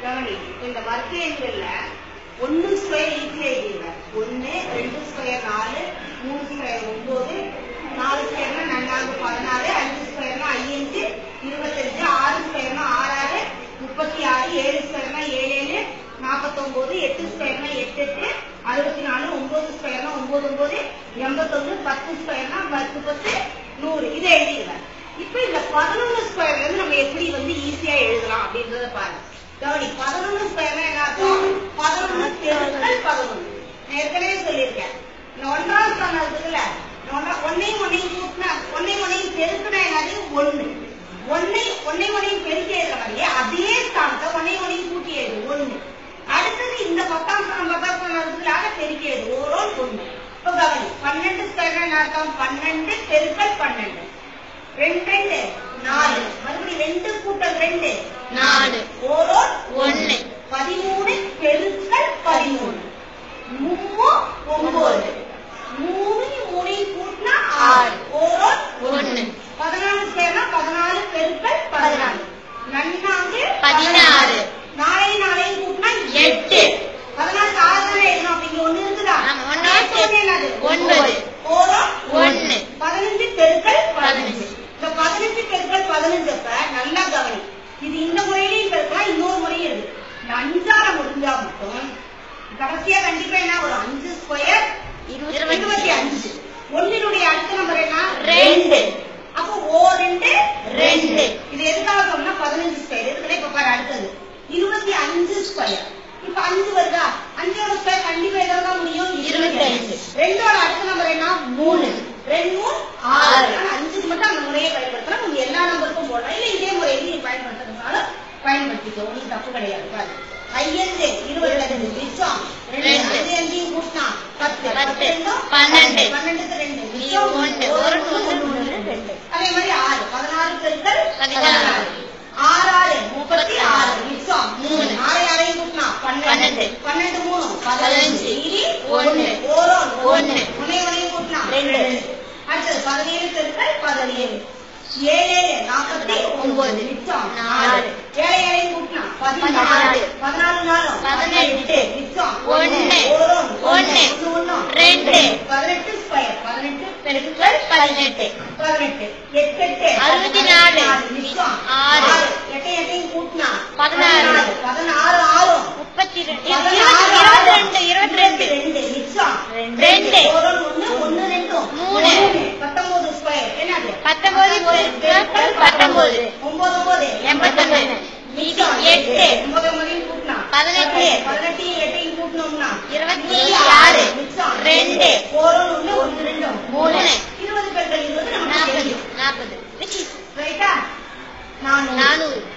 கவனி, இந்த வர்க்க எண்கள்ல 1 ஸ்கொயர் ஈஸியா எழுதிடுங்க. 1, 2 ஸ்கொயர் 4, 3 ஸ்கொயர் 9, 4 ஸ்கொயர்னா 4 16, 5 ஸ்கொயர்னா 5 25, 6 ஸ்கொயர்னா 6 36, 7 ஸ்கொயர்னா 7 49, 8 ஸ்கொயர்னா 8 64, 9 ஸ்கொயர்னா 9 81, 10 ஸ்கொயர்னா 10 100. இதை எழுதிடுங்க. இப்ப இந்த 11 ஸ்கொயர்ல இருந்து நம்ம எப்படி ஈஸியா எழுதலாம் அப்படின்றத பாருங்க. கவனி, 11 ஸ்கொயர்னா என்ன அர்த்தம்? 11 பெருக்கல் 11. ஏற்கனவே சொல்லியிருக்கேன். இந்த 1ஆம் ஸ்தானம் இருக்குல்ல, 1ஐயும் கூட்டினா 1ஐயும் பெருக்கினா என்னது 1. 1ஐயும் பெருக்கி எழுதுற மாதிரியே அதே ஸ்தானத்தை 1ஐயும் கூட்டி எழுது 1. அடுத்தது இந்த 10ஆம் ஸ்தானம் இருக்குல்ல, அதை பெருக்கி எழுது 1. இப்ப கவனி, 12 ஸ்கொயர்னா என்ன அர்த்தம்? 12 பெருக்கல் 12. 2 4, மறுபடியும் 2 கூட்டல் 2 4, 1 13 பெருக்கல் 13, 3 9, 3 கூட்டினா 6, 1 14 ஸ்கொயர்னா 14 பெருக்கல் 14, 16 4 கூட்டினா 8. 14 6 தானே எழுதணும். அப்ப இங்க 1 இருக்குதா? 9 15 பெருக்கல் 15. இந்த 15 பெருக்கல் 15 நல்லா கவனி. இது இந்த முறையிலையும் பெருக்கலாம், இன்னொரு முறையும் இருக்கு. இந்த 5ஆல முடிஞ்சா மட்டும் கடைசியா கண்டிப்பா என்ன ஒரு 5 ஸ்கொயர் 25. 1னுடைய அடுத்த நம்பர் என்ன? 2. அப்போ 2 இது எதுக்காக சொன்னா 15 ஸ்கொயர். இதுக்குள்ள இப்ப பாரு அடுத்தது 25 ஸ்கொயர். இப்ப 5 வருதா? 5ஓட ஸ்கொயர் கண்டிப்பா எதாவது முடியும் 25. 2ஓட அடுத்த நம்பர் என்ன? 3. 2 6. 5க்கு மட்டும் அந்த முறையை பயன்படுத்தலாம். உங்க எல்லா நம்பருக்கும் போடலாம். இல்ல இதே முறையை நீ பயன்படுத்துறதுனால பயன்படுத்திக்கோ, ஒன்றும் தப்பு கிடையாது. பாரு 5 25 மிச்சம் 2 5 கூட்டினா 10 12 12 மிச்சம் 1 2. அதே மாதிரி 6 16 பெருக்கல் 16 6 36 மிச்சம் 3 6 கூட்டினா 12 12 3 15 1 கூட்டினா 2. அடுத்தது 17 பெருக்கல் 17 7 49 மிச்சம் 4 7 கூட்டினா 16 14 18 மிச்சம் 1 2 18 ஸ்கொயர் 18 பெருக்கல் 18 8 64 மிச்சம் 6 8 கூட்டினா 16 16 32 22 மிச்சம் 2 1 2 3 19 ஸ்கொயர் என்னது 19 பெருக்கல் 19 9 89 மிச்சம் 8 9 கூட்டினா 18 8 கூட்டணும்னா 26 மிச்சம் 2 1 2 3 20 பெருக்கல் 20 நமக்கு 40 ரைட்டா 400